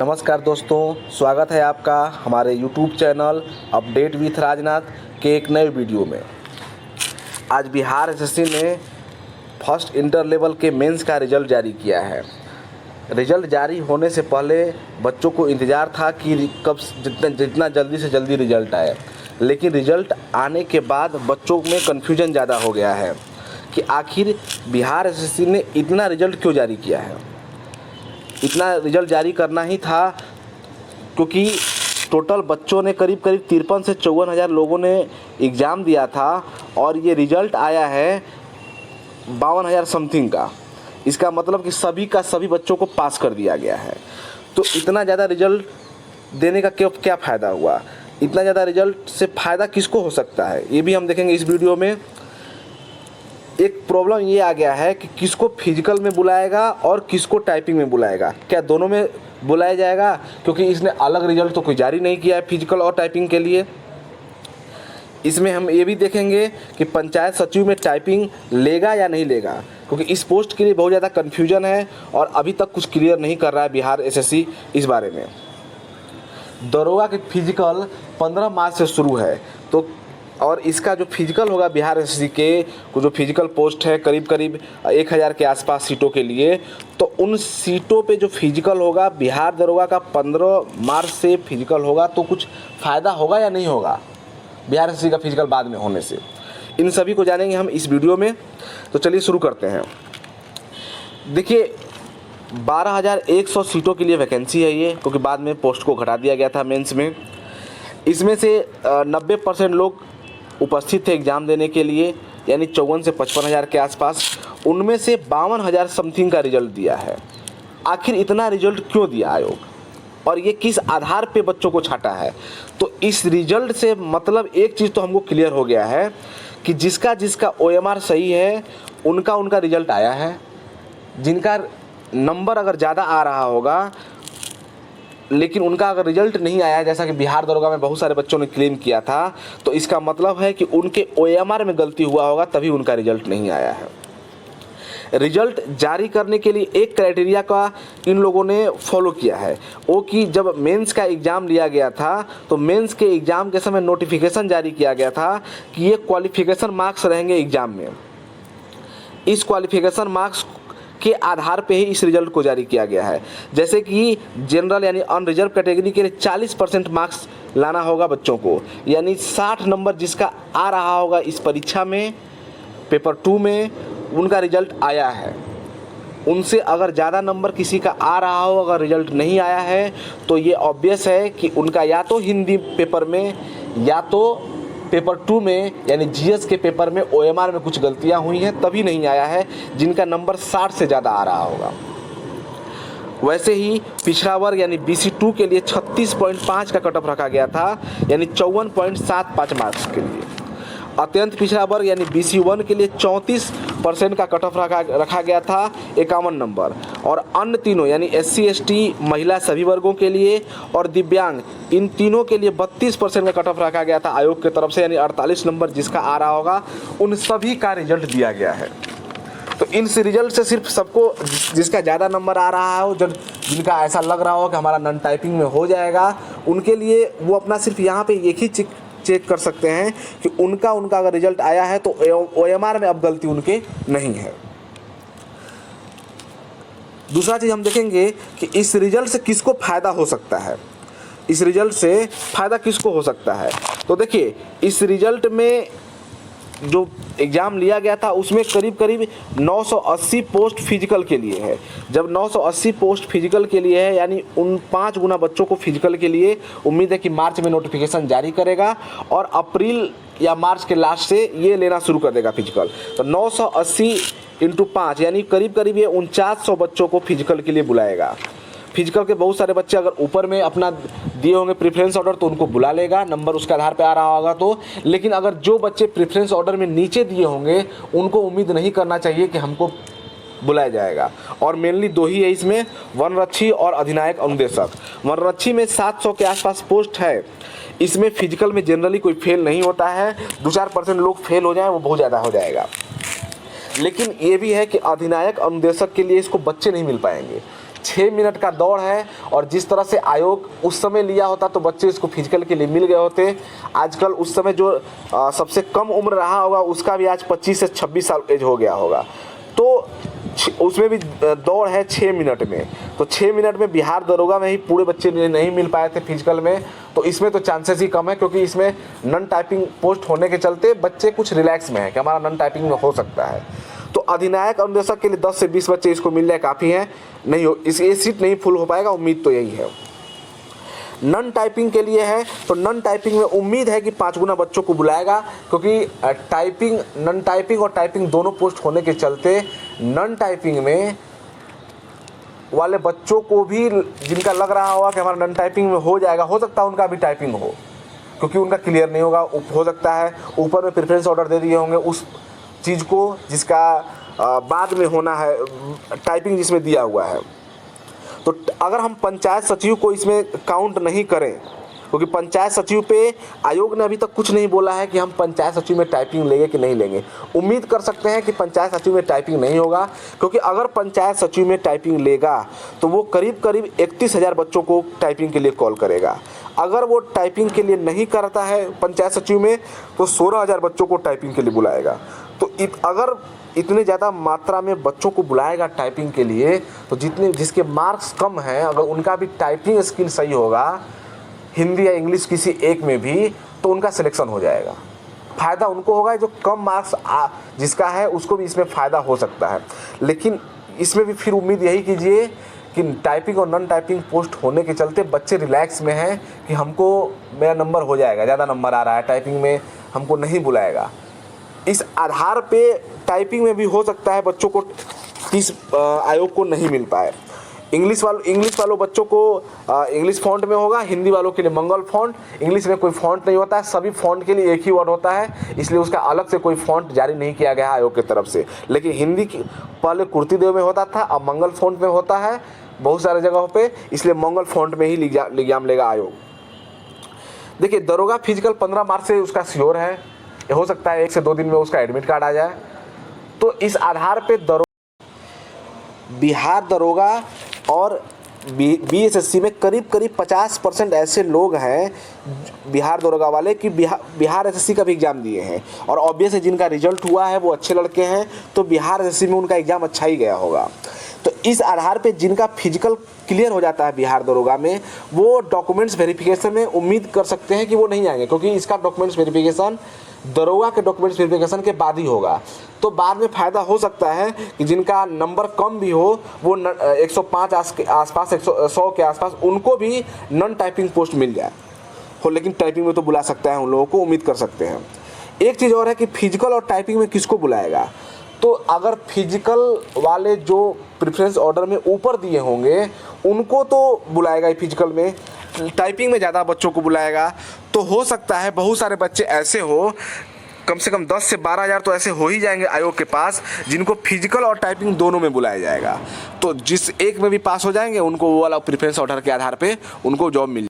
नमस्कार दोस्तों, स्वागत है आपका हमारे YouTube channel update with Rajnath के एक नए वीडियो में। आज बिहार एसएससी ने फर्स्ट इंटर लेवल के मेंस का रिज़ल्ट जारी किया है। रिज़ल्ट जारी होने से पहले बच्चों को इंतज़ार था कि कब जितना जल्दी से जल्दी रिज़ल्ट आए, लेकिन रिज़ल्ट आने के बाद बच्चों में कन्फ्यूजन ज़्यादा हो गया है कि आखिर बिहार एसएससी ने इतना रिज़ल्ट क्यों जारी किया है। इतना रिज़ल्ट जारी करना ही था क्योंकि टोटल बच्चों ने करीब 53 से 54 हज़ार लोगों ने एग्ज़ाम दिया था और ये रिज़ल्ट आया है 52 हज़ार समथिंग का। इसका मतलब कि सभी का सभी बच्चों को पास कर दिया गया है। तो इतना ज़्यादा रिज़ल्ट देने का क्या फ़ायदा हुआ, इतना ज़्यादा रिज़ल्ट से फ़ायदा किसको हो सकता है, ये भी हम देखेंगे इस वीडियो में। एक प्रॉब्लम ये आ गया है कि किसको फिजिकल में बुलाएगा और किसको टाइपिंग में बुलाएगा। क्या दोनों में बुलाया जाएगा, क्योंकि इसने अलग रिज़ल्ट तो कोई जारी नहीं किया है फिजिकल और टाइपिंग के लिए। इसमें हम ये भी देखेंगे कि पंचायत सचिव में टाइपिंग लेगा या नहीं लेगा, क्योंकि इस पोस्ट के लिए बहुत ज़्यादा कन्फ्यूजन है और अभी तक कुछ क्लियर नहीं कर रहा है बिहार एसएससी इस बारे में। दरोगा के फिजिकल 15 मार्च से शुरू है, तो और इसका जो फिजिकल होगा बिहार एसएससी के जो फिजिकल पोस्ट है करीब 1000 के आसपास सीटों के लिए, तो उन सीटों पे जो फिजिकल होगा बिहार दरोगा का 15 मार्च से फिजिकल होगा। तो कुछ फ़ायदा होगा या नहीं होगा बिहार एसएससी का फिजिकल बाद में होने से, इन सभी को जानेंगे हम इस वीडियो में। तो चलिए शुरू करते हैं। देखिए 12,100 सीटों के लिए वैकेंसी है ये, क्योंकि बाद में पोस्ट को घटा दिया गया था मेंस में। इसमें से 90% लोग उपस्थित थे एग्ज़ाम देने के लिए, यानी 54 से 55 हज़ार के आसपास। उनमें से 52 हज़ार समथिंग का रिज़ल्ट दिया है। आखिर इतना रिज़ल्ट क्यों दिया आयोग, और ये किस आधार पे बच्चों को छांटा है। तो इस रिज़ल्ट से मतलब एक चीज़ तो हमको क्लियर हो गया है कि जिसका OMR सही है उनका रिज़ल्ट आया है। जिनका नंबर अगर ज़्यादा आ रहा होगा लेकिन उनका अगर रिज़ल्ट नहीं आया, जैसा कि बिहार दरोगा में बहुत सारे बच्चों ने क्लेम किया था, तो इसका मतलब है कि उनके OMR में गलती हुआ होगा, तभी उनका रिज़ल्ट नहीं आया है। रिज़ल्ट जारी करने के लिए एक क्राइटेरिया का इन लोगों ने फॉलो किया है, वो कि जब मेंस का एग्ज़ाम लिया गया था तो मेंस के एग्ज़ाम के समय नोटिफिकेशन जारी किया गया था कि ये क्वालिफिकेशन मार्क्स रहेंगे एग्ज़ाम में। इस क्वालिफिकेशन मार्क्स के आधार पे ही इस रिज़ल्ट को जारी किया गया है। जैसे कि जनरल यानी अनरिजर्व कैटेगरी के लिए 40% मार्क्स लाना होगा बच्चों को, यानी 60 नंबर जिसका आ रहा होगा इस परीक्षा में पेपर 2 में, उनका रिज़ल्ट आया है। उनसे अगर ज़्यादा नंबर किसी का आ रहा हो, अगर रिज़ल्ट नहीं आया है, तो ये ऑब्वियस है कि उनका या तो हिंदी पेपर में या तो पेपर 2 में यानी GS के पेपर में OMR में कुछ गलतियां हुई हैं, तभी नहीं आया है, जिनका नंबर 60 से ज़्यादा आ रहा होगा। वैसे ही पिछड़ा वर्ग यानी BC 2 के लिए 36.5 का कट ऑफ रखा गया था, यानी 54.75 मार्क्स के लिए। अत्यंत पिछड़ा वर्ग यानी BC 1 के लिए 34% का कट ऑफ रखा गया था, 51 नंबर। और अन्य तीनों यानी SC ST महिला सभी वर्गों के लिए और दिव्यांग, इन तीनों के लिए 32% का कट ऑफ रखा गया था आयोग की तरफ से, यानी 48 नंबर जिसका आ रहा होगा उन सभी का रिजल्ट दिया गया है। तो इन रिजल्ट से सिर्फ सबको जिसका ज़्यादा नंबर आ रहा हो, जिनका ऐसा लग रहा हो कि हमारा नॉन टाइपिंग में हो जाएगा, उनके लिए वो अपना सिर्फ यहाँ पे एक ही चेक कर सकते हैं कि उनका अगर रिजल्ट आया है तो OMR में अब गलती उनके नहीं है। दूसरा चीज़ हम देखेंगे कि इस रिजल्ट से किसको फ़ायदा हो सकता है। इस रिजल्ट से फ़ायदा किसको हो सकता है, तो देखिए इस रिजल्ट में जो एग्ज़ाम लिया गया था उसमें करीब 980 पोस्ट फिजिकल के लिए है। जब 980 पोस्ट फिजिकल के लिए है, यानी उन 5 गुना बच्चों को फिजिकल के लिए उम्मीद है कि मार्च में नोटिफिकेशन जारी करेगा और अप्रैल या मार्च के लास्ट से ये लेना शुरू कर देगा फिजिकल। तो 980 × 5 यानी करीब ये 4900 बच्चों को फिजिकल के लिए बुलाएगा। फिजिकल के बहुत सारे बच्चे अगर ऊपर में अपना दिए होंगे प्रेफरेंस ऑर्डर तो उनको बुला लेगा, नंबर उसके आधार पे आ रहा होगा तो। लेकिन अगर जो बच्चे प्रेफरेंस ऑर्डर में नीचे दिए होंगे उनको उम्मीद नहीं करना चाहिए कि हमको बुलाया जाएगा। और मेनली 2 ही है इसमें, वनरक्षी और अधिनायक अनुदेशक। वनरक्षी में 700 के आसपास पोस्ट है। इसमें फिजिकल में जनरली कोई फेल नहीं होता है, 2-4% लोग फेल हो जाएँ वो बहुत ज़्यादा हो जाएगा। लेकिन ये भी है कि अधिनायक अनुदेशक के लिए इसको बच्चे नहीं मिल पाएंगे, 6 मिनट का दौड़ है और जिस तरह से आयोग उस समय लिया होता तो बच्चे इसको फिजिकल के लिए मिल गए होते। आजकल उस समय जो सबसे कम उम्र रहा होगा उसका भी आज 25 से 26 साल एज हो गया होगा। तो उसमें भी दौड़ है 6 मिनट में, तो 6 मिनट में बिहार दरोगा में ही पूरे बच्चे नहीं मिल पाए थे फिजिकल में। तो इसमें तो चांसेस ही कम है, क्योंकि इसमें नॉन टाइपिंग पोस्ट होने के चलते बच्चे कुछ रिलैक्स में है कि हमारा नॉन टाइपिंग में हो सकता है। तो अधिनायक अनुदेशक के लिए 10 से 20 बच्चे इसको मिल जाए काफ़ी हैं, नहीं हो ये सीट नहीं फुल हो पाएगा, उम्मीद तो यही है। नॉन टाइपिंग के लिए है तो नॉन टाइपिंग में उम्मीद है कि 5 गुना बच्चों को बुलाएगा, क्योंकि टाइपिंग नॉन टाइपिंग और टाइपिंग दोनों पोस्ट होने के चलते नॉन टाइपिंग में वाले बच्चों को भी जिनका लग रहा होगा कि हमारा नॉन टाइपिंग में हो जाएगा, हो सकता है उनका भी टाइपिंग हो, क्योंकि उनका क्लियर नहीं होगा। हो सकता है ऊपर में प्रेफरेंस ऑर्डर दे दिए होंगे उस चीज़ को जिसका बाद में होना है, टाइपिंग जिसमें दिया हुआ है। तो अगर हम पंचायत सचिव को इसमें काउंट नहीं करें, क्योंकि पंचायत सचिव पे आयोग ने अभी तक कुछ नहीं बोला है कि हम पंचायत सचिव में टाइपिंग लेंगे कि नहीं लेंगे। उम्मीद कर सकते हैं कि पंचायत सचिव में टाइपिंग नहीं होगा, क्योंकि अगर पंचायत सचिव में टाइपिंग लेगा तो वो करीब करीब 31,000 बच्चों को टाइपिंग के लिए कॉल करेगा। अगर वो टाइपिंग के लिए नहीं करता है पंचायत सचिव में तो 16,000 बच्चों को टाइपिंग के लिए बुलाएगा। तो अगर इतनी ज़्यादा मात्रा में बच्चों को बुलाएगा टाइपिंग के लिए, तो जिसके मार्क्स कम हैं अगर उनका भी टाइपिंग स्किल सही होगा, हिंदी या इंग्लिश किसी एक में भी, तो उनका सिलेक्शन हो जाएगा। फ़ायदा उनको होगा, जो कम मार्क्स जिसका है उसको भी इसमें फ़ायदा हो सकता है। लेकिन इसमें भी फिर उम्मीद यही कीजिए कि टाइपिंग और नॉन टाइपिंग पोस्ट होने के चलते बच्चे रिलैक्स में हैं कि हमको मेरा नंबर हो जाएगा, ज़्यादा नंबर आ रहा है, टाइपिंग में हमको नहीं बुलाएगा। इस आधार पे टाइपिंग में भी हो सकता है बच्चों को 30 आयोग को नहीं मिल पाए। इंग्लिश वालों बच्चों को इंग्लिश फॉन्ट में होगा, हिंदी वालों के लिए मंगल फॉन्ट। इंग्लिश में कोई फॉन्ट नहीं होता है, सभी फॉन्ट के लिए एक ही वर्ड होता है, इसलिए उसका अलग से कोई फॉन्ट जारी नहीं किया गया है आयोग की तरफ से। लेकिन हिंदी की पहले कुर्तीदेव में होता था, अब मंगल फॉन्ट में होता है बहुत सारे जगहों पे, इसलिए मंगल फॉन्ट में ही एग्जाम लेगा आयोग। देखिए, दरोगा फिजिकल 15 मार्च से उसका श्योर है, हो सकता है 1 से 2 दिन में उसका एडमिट कार्ड आ जाए। तो इस आधार पे बिहार दरोगा और बीएसएससी में करीब 50% ऐसे लोग हैं बिहार दरोगा वाले कि बिहार एसएससी का भी एग्ज़ाम दिए हैं, और ऑब्वियस है जिनका रिजल्ट हुआ है वो अच्छे लड़के हैं, तो बिहार एसएससी में उनका एग्ज़ाम अच्छा ही गया होगा। तो इस आधार पे जिनका फिजिकल क्लियर हो जाता है बिहार दरोगा में, वो डॉक्यूमेंट्स वेरिफिकेशन में उम्मीद कर सकते हैं कि वो नहीं आएंगे, क्योंकि इसका डॉक्यूमेंट्स वेरिफिकेशन दरोगा के डॉक्यूमेंट्स वेरिफिकेशन के बाद ही होगा। तो बाद में फ़ायदा हो सकता है कि जिनका नंबर कम भी हो, वो 105 के आसपास 100 के आसपास, उनको भी नॉन टाइपिंग पोस्ट मिल जाए हो, लेकिन टाइपिंग में तो बुला सकता है उन लोगों को, उम्मीद कर सकते हैं। एक चीज़ और है कि फिजिकल और टाइपिंग में किसको बुलाएगा। तो अगर फिजिकल वाले जो प्रेफरेंस ऑर्डर में ऊपर दिए होंगे उनको तो बुलाएगा ही फिजिकल में, टाइपिंग में ज़्यादा बच्चों को बुलाएगा। तो हो सकता है बहुत सारे बच्चे ऐसे हो, कम से कम 10 से 12,000 तो ऐसे हो ही जाएंगे आयोग के पास, जिनको फिजिकल और टाइपिंग दोनों में बुलाया जाएगा। तो जिस एक में भी पास हो जाएंगे उनको वो वाला प्रेफरेंस ऑर्डर के आधार पे उनको जॉब मिल